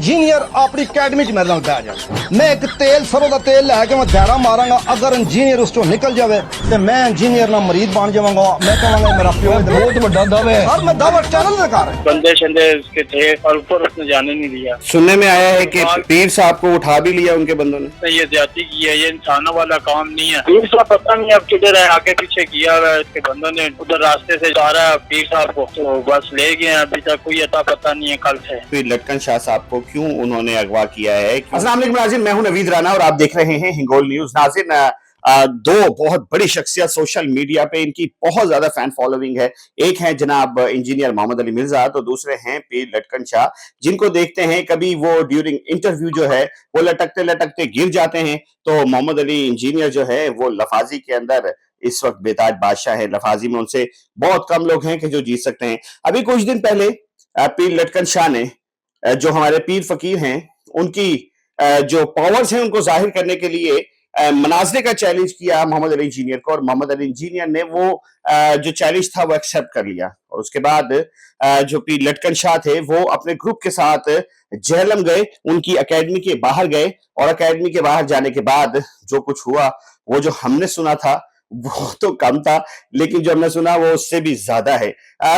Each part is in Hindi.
इंजीनियर अपनी अकैडमी च मेरे नाल बैठ जाए। मैं एक तेल सरों का तेल लैके मैं दायरा मारांगा, अगर इंजीनियर उस निकल जाए तो मैं इंजीनियर ना मरीज बन जावांगा। मैं कहूंगा मेरा प्यो बहुत बड़ा दावा है। सर मैं दावा चैनल से कर रहा हूं। बंदे शंदे उसके थे और ऊपर उसने जाने नहीं दिया। सुनने में आया है कि पीर साहब को उठा भी लिया उनके बंदों ने। ये ज्यादती की है, ये इंसानों वाला काम नहीं है। पीर साहब पता नहीं अब किधर है, आगे पीछे किया हुआ है। इसके बंदों ने उधर रास्ते से जा रहा है पीर साहब को, तो बस ले गए। अभी तक कोई अता पता नहीं है कल से। फिर लटकन शाह साहब को क्यों उन्होंने अगवा किया है। अस्सलाम वालेकुम नाज़रीन, मैं हूं नवीद राना और आप देख रहे हैं हिंगोल न्यूज। नाज़रीन, दो बहुत बड़ी शख्सियत सोशल मीडिया पे इनकी बहुत ज्यादा फैन फॉलोइंग है। एक है जनाब इंजीनियर मोहम्मद अली मिर्जा, तो दूसरे हैं पीर लटकन शाह, जिनको देखते हैं कभी वो ड्यूरिंग इंटरव्यू जो है वो लटकते लटकते गिर जाते हैं। तो मोहम्मद अली इंजीनियर जो है वो लफाजी के अंदर इस वक्त बेताज बादशाह है। लफाजी में उनसे बहुत कम लोग हैं कि जो जीत सकते हैं। अभी कुछ दिन पहले पीर लटकन शाह ने जो हमारे पीर फकीर हैं उनकी जो पावर्स हैं उनको जाहिर करने के लिए मनाजरे का चैलेंज किया मोहम्मद अली इंजीनियर को, और मोहम्मद अली इंजीनियर ने वो जो चैलेंज था वो एक्सेप्ट कर लिया। और उसके बाद जो पीर लटकन शाह थे वो अपने ग्रुप के साथ जेहलम गए, उनकी एकेडमी के बाहर गए, और एकेडमी के बाहर जाने के बाद जो कुछ हुआ वो जो हमने सुना था वो तो कम था, लेकिन जो हमने सुना वो उससे भी ज्यादा है।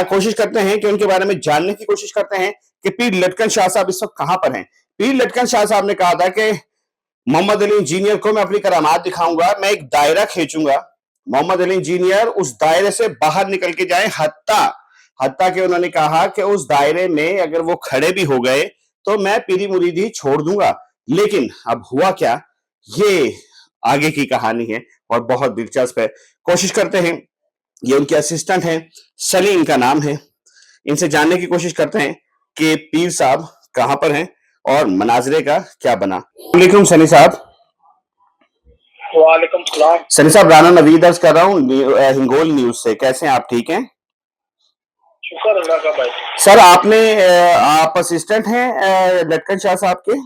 कोशिश करते हैं कि उनके बारे में जानने की कोशिश करते हैं कि पीर लटकन शाह साहब इस वक्त कहां पर हैं। पीर लटकन शाह साहब ने कहा था कि मोहम्मद अली इंजीनियर को मैं अपनी करामात दिखाऊंगा, मैं एक दायरा खींचूंगा, मोहम्मद अली इंजीनियर उस दायरे से बाहर निकल के जाए। हत्ता के उन्होंने कहा कि उस दायरे में अगर वो खड़े भी हो गए तो मैं पीरी मुरीदी छोड़ दूंगा। लेकिन अब हुआ क्या, ये आगे की कहानी है और बहुत दिलचस्प है। कोशिश करते हैं, ये उनके असिस्टेंट हैं, सलीम का नाम है, इनसे जानने की कोशिश करते हैं कि पीर साहब कहां पर हैं और मनाजरे का क्या बना। वालेकुम सनी साहब। वालेकुम सलाम। सनी साहब, राना नवीद अर्ज कर रहा हूँ हिंगोल न्यूज से। कैसे हैं आप, ठीक हैं? शुक्र अल्लाह का भाई। सर आप असिस्टेंट हैं लटकन शाह साहब के?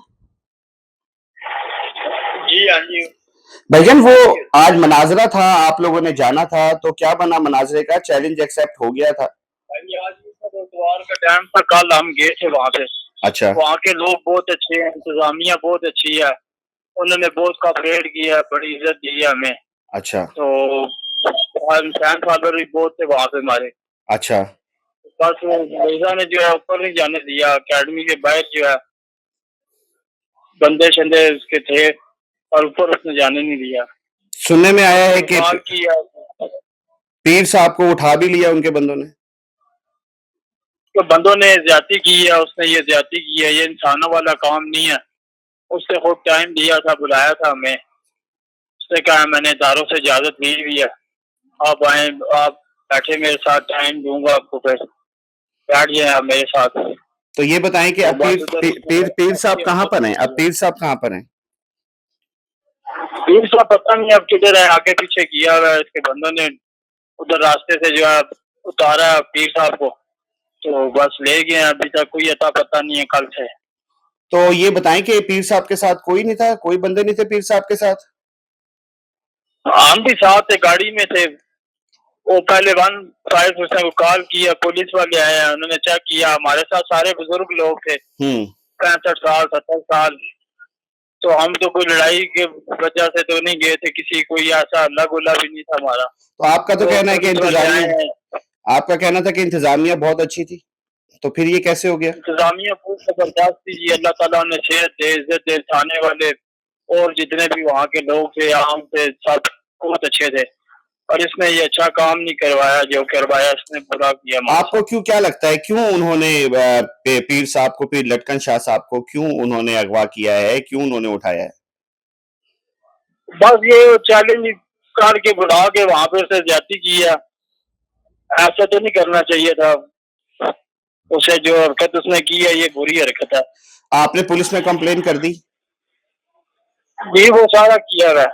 जी हाँ जी भाईजान, वो आज मनाजरा था, आप लोगों ने जाना था, तो क्या बना मनाजरे का? चैलेंज एक्सेप्ट हो गया था? भाई, आज इतवार का टाइम था, कल हम गए थे वहाँ से। अच्छा। वहाँ के लोग बहुत अच्छे हैं, इंतजामिया बहुत अच्छी है, उन्होंने बहुत कॉपरेट किया, बड़ी इज्जत दी है हमें। अच्छा। तो फैन फॉलोअर भी बहुत थे वहाँ पे हमारे। अच्छा। बस वो मिर्जा ने जो है ऊपर नहीं जाने दिया, अकेडमी के बाहर जो है बंदे शंदे उसके थे और ऊपर उसने जाने नहीं दिया। सुनने में आया है कि किया पीर साहब को उठा भी लिया उनके बंदों ने। तो बंदों ने ज्यादती की है, उसने ये ज्यादती की है, ये इंसानों वाला काम नहीं है। उससे खूब टाइम दिया था, बुलाया था हमें, उसने कहा मैंने इदारों से इजाजत ली हुई है, आप आए, आप बैठे मेरे साथ, टाइम दूंगा आपको, फिर बैठ जाए आप मेरे साथ। तो ये बताएं कि अब पीर साहब कहाँ पर हैं? अब पीर साहब कहाँ पर हैं? पीर साहब पता नहीं अब किधर है, आगे पीछे किया हुआ है। इसके बंदों ने उधर रास्ते से जो है उतारा है पीर साहब को, तो बस ले गए। अभी तक कोई अता पता नहीं है कल से। तो ये बताएं कि पीर साहब के साथ कोई नहीं था, कोई बंदे नहीं थे पीर साहब के साथ? हम भी साथ थे, गाड़ी में थे। वो पहले 155 को कॉल किया, पुलिस वाले आए हैं, उन्होंने चेक किया, हमारे साथ सारे बुजुर्ग लोग थे, 65 साल 70 साल। तो हम तो कोई लड़ाई के वजह से तो नहीं गए थे, किसी कोई ऐसा हल्ला गुल्ला भी नहीं था हमारा। तो आपका तो कहना है कि आपका कहना था कि इंतजामिया बहुत अच्छी थी, तो फिर ये कैसे हो गया? इंतजामिया बहुत जबरदस्त थी जी, अल्लाह ताला ने सेहत दे, इज्जत दे। थाने वाले और जितने भी वहाँ के लोग थे, आम थे, सब बहुत अच्छे थे, और इसने ये अच्छा काम नहीं करवाया, जो करवाया इसने बुरा किया। आपको क्यों, क्या लगता है क्यों उन्होंने पीर साहब को, पीर लटकन शाह साहब को क्यों उन्होंने अगवा किया है, क्यों उन्होंने उठाया है? बस ये चैलेंज करके बुला के वहां पे से ज्यादती की है, ऐसा तो नहीं करना चाहिए था। उसे जो हरकत उसने की है ये बुरी हरकत है। आपने पुलिस में कंप्लेन कर दी? जी वो सारा किया है।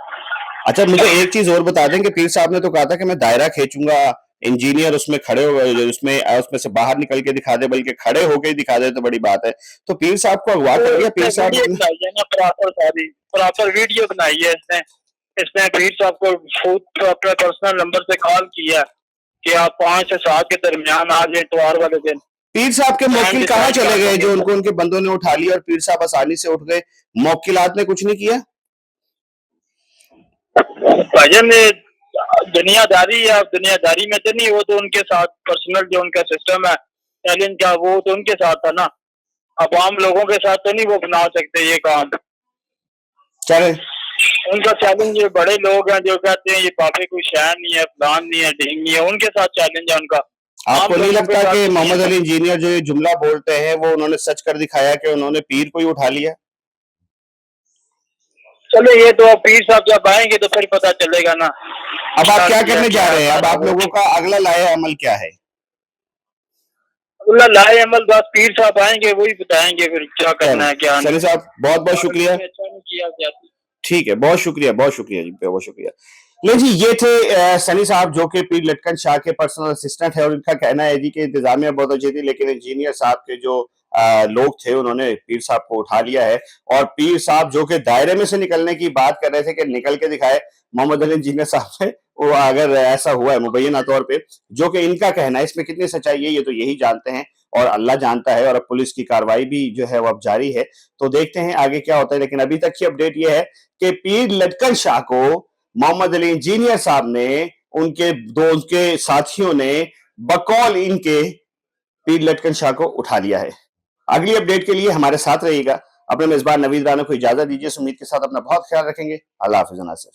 अच्छा, मुझे एक चीज और बता दें कि पीर साहब ने तो कहा था कि मैं दायरा खींचूंगा, इंजीनियर उसमें खड़े हो गए, उसमें से बाहर निकल के दिखा दे, बल्कि खड़े होके ही दिखा दे तो बड़ी बात है। तो पीर साहब को अगवा कर दिया पीर साहब ने? प्रॉपर वीडियो बनाई है इसने। इसने पीर साहब को खुद अपने पर्सनल नंबर से कॉल किया कि आप 5 से 7 के दरमियान आ जाए इतवार वाले दिन। पीर साहब के मौकिल कहाँ decide चले कर गए सकते जो हैं। उनको उनके बंदों ने उठा लिया और पीर साहब आसानी से उठ गए? मौकिलात ने कुछ नहीं किया? भाईजान ये दुनियादारी है, दुनियादारी में तो नहीं, वो तो उनके साथ पर्सनल जो उनका सिस्टम है चैलेंज का, वो तो उनके साथ था ना। अब आम लोगों के साथ तो नहीं वो बना सकते ये काम। चले उनका चैलेंज ये बड़े लोग हैं जो कहते हैं ये बाबे कोई शहर नहीं है, फलान नहीं है, ढींग नहीं है, उनके साथ चैलेंज है उनका। आपको आम नहीं लोगों के लगता साथ कि तो नहीं मोहम्मद है। अली इंजीनियर जो ये जुमला बोलते हैं वो उन्होंने सच कर दिखाया कि उन्होंने पीर को ही उठा लिया? चलो ये तो अब पीर साहब जब आएंगे तो फिर पता चलेगा ना। अब आप क्या करने जा क्या रहे हैं? अब आप वो लोगों का अगला लाया अमल क्या है? अल्लाह लाए अमल, बस पीर साहब आएंगे वही बताएंगे फिर क्या करना है क्या नहीं। सनी साहब बहुत बहुत शुक्रिया। अच्छा नहीं किया गया। ठीक है, बहुत शुक्रिया, बहुत शुक्रिया जी, बहुत शुक्रिया। ले जी, ये थे सनी साहब जो कि पीर लटकन शाह के पर्सनल असिस्टेंट है और इनका कहना है जी कि इंतजामिया बहुत अच्छी थी लेकिन इंजीनियर साहब के जो लोग थे उन्होंने पीर साहब को उठा लिया है। और पीर साहब जो कि दायरे में से निकलने की बात कर रहे थे कि निकल के दिखाए मोहम्मद अली इंजीनियर साहब ने, वो अगर ऐसा हुआ है मुबैना तौर पे, जो कि इनका कहना है, इसमें कितनी सच्चाई है ये तो यही जानते हैं और अल्लाह जानता है। और अब पुलिस की कार्रवाई भी जो है वो अब जारी है, तो देखते हैं आगे क्या होता है। लेकिन अभी तक की अपडेट ये है कि पीर लटकन शाह को मोहम्मद अली इंजीनियर साहब ने, उनके साथियों ने बकौल इनके पीर लटकन शाह को उठा लिया है। अगली अपडेट के लिए हमारे साथ रहिएगा। अपने मेजबान नवीद राना को इजाजत दीजिए। उम्मीद के साथ अपना बहुत ख्याल रखेंगे। अल्लाह हाफिज नासिर।